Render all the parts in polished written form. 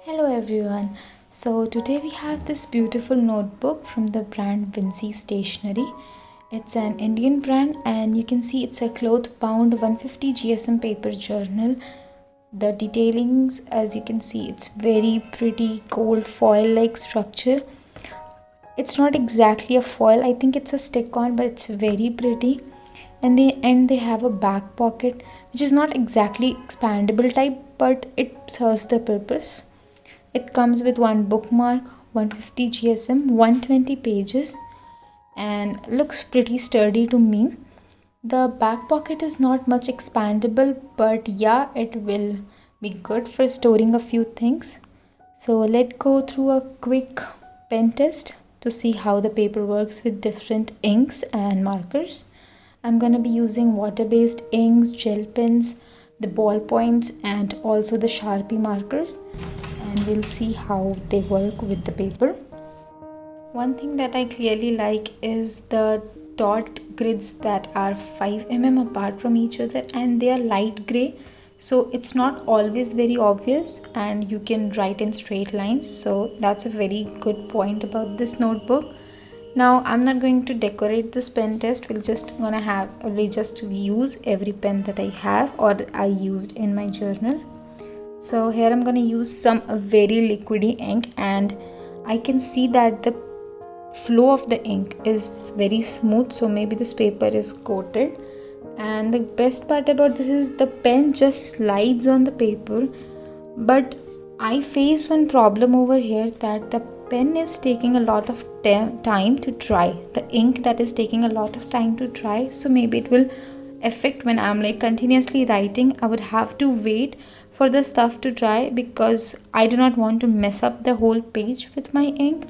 Hello everyone. So today we have this beautiful notebook from the brand Vinci Stationery. It's an Indian brand and you can see it's a cloth bound 150 GSM paper journal. The detailings, as you can see, it's very pretty gold foil like structure. It's not exactly a foil, I think it's a stick on, but it's very pretty. And they have a back pocket which is not exactly expandable type, but it serves the purpose. It comes with one bookmark, 150 GSM, 120 pages, and looks pretty sturdy to me. The back pocket is not much expandable, but yeah, it will be good for storing a few things. So let's go through a quick pen test to see how the paper works with different inks and markers. I'm going to be using water-based inks, gel pens, the ballpoints, and also the Sharpie markers, and we'll see how they work with the paper. One thing that I clearly like is the dot grids that are 5 mm apart from each other, and they are light gray, so it's not always very obvious and you can write in straight lines. So that's a very good point about this notebook. Now I'm not going to decorate this pen test. We'll just use every pen that I have or I used in my journal. So here I'm going to use some very liquidy ink, and I can see that the flow of the ink is very smooth, so maybe this paper is coated. And the best part about this is the pen just slides on the paper, but I face one problem over here, that the pen is taking a lot of time to dry. The ink that is taking a lot of time to dry, so maybe it will affect when I'm like continuously writing. I would have to wait for the stuff to dry because I do not want to mess up the whole page with my ink.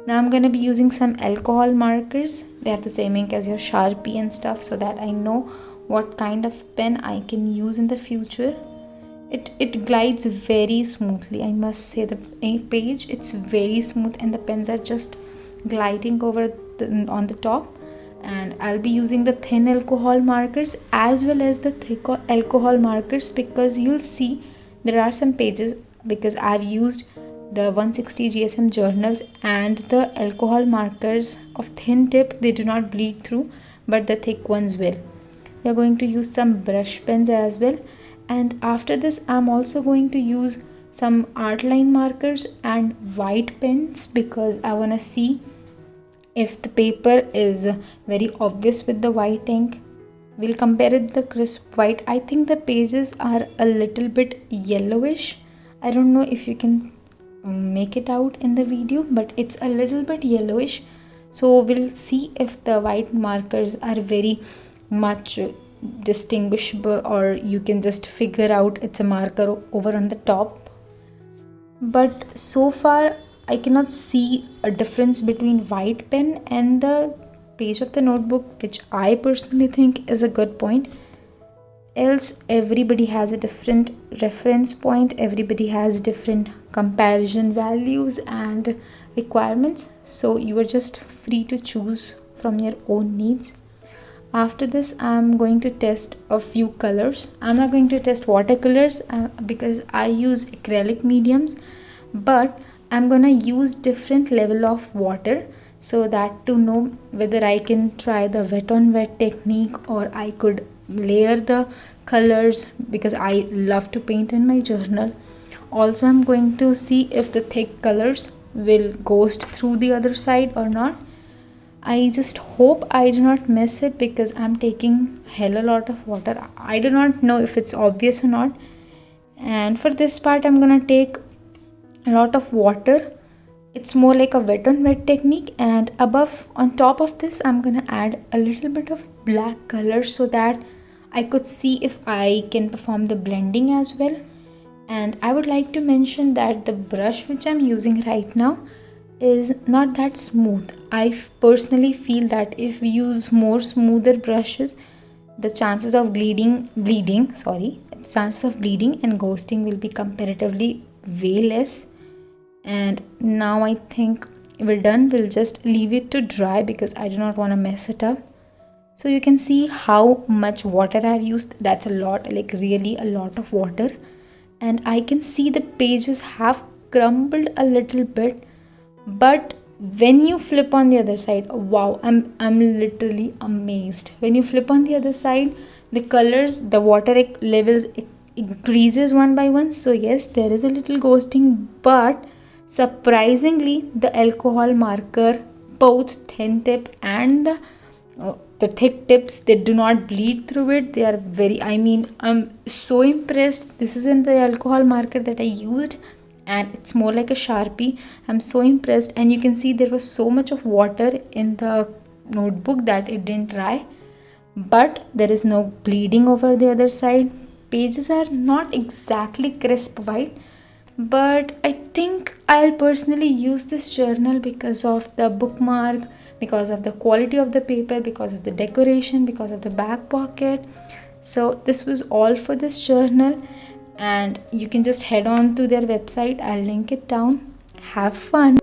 Now I'm going to be using some alcohol markers. They have the same ink as your Sharpie and stuff, so that I know what kind of pen I can use in the future. It glides very smoothly, I must say. The page, it's very smooth and the pens are just gliding over on the top. And I'll be using the thin alcohol markers as well as the thick alcohol markers, because you'll see there are some pages, because I've used the 160 GSM journals, and the alcohol markers of thin tip, they do not bleed through, but the thick ones will. We are going to use some brush pens as well, and after this I'm also going to use some art line markers and white pens, because I want to see if the paper is very obvious with the white ink. We'll compare it with the crisp white. I think the pages are a little bit yellowish. I don't know if you can make it out in the video, but it's a little bit yellowish. So we'll see if the white markers are very much distinguishable, or you can just figure out it's a marker over on the top. But so far I cannot see a difference between white pen and the page of the notebook, which I personally think is a good point. Else everybody has a different reference point, everybody has different comparison values and requirements, so you are just free to choose from your own needs. After this I'm going to test a few colors. I'm not going to test watercolors because I use acrylic mediums, but I'm gonna use different level of water, so that to know whether I can try the wet on wet technique, or I could layer the colors, because I love to paint in my journal. Also I'm going to see if the thick colors will ghost through the other side or not. I just hope I do not miss it, because I'm taking hell a lot of water. I do not know if it's obvious or not. And for this part I'm gonna take a lot of water. It's more like a wet on wet technique, and on top of this I'm gonna add a little bit of black color, so that I could see if I can perform the blending as well. And I would like to mention that the brush which I'm using right now is not that smooth. I personally feel that if we use more smoother brushes, the chances of bleeding and ghosting will be comparatively way less. And now I think we're done. We'll just leave it to dry, because I do not want to mess it up. So you can see how much water I've used. That's a lot, like really a lot of water. And I can see the pages have crumbled a little bit, but when you flip on the other side, wow, I'm literally amazed. When you flip on the other side, the colors, the water levels increases one by one. So yes, there is a little ghosting, but surprisingly the alcohol marker, both thin tip and the thick tips, they do not bleed through it. They are very, I mean, I'm so impressed. This isn't the alcohol marker that I used, and it's more like a Sharpie. I'm so impressed, and you can see there was so much of water in the notebook that it didn't dry, but there is no bleeding over the other side. Pages are not exactly crisp white, but I think I'll personally use this journal because of the bookmark, because of the quality of the paper, because of the decoration, because of the back pocket. So this was all for this journal, and you can just head on to their website. I'll link it down. Have fun.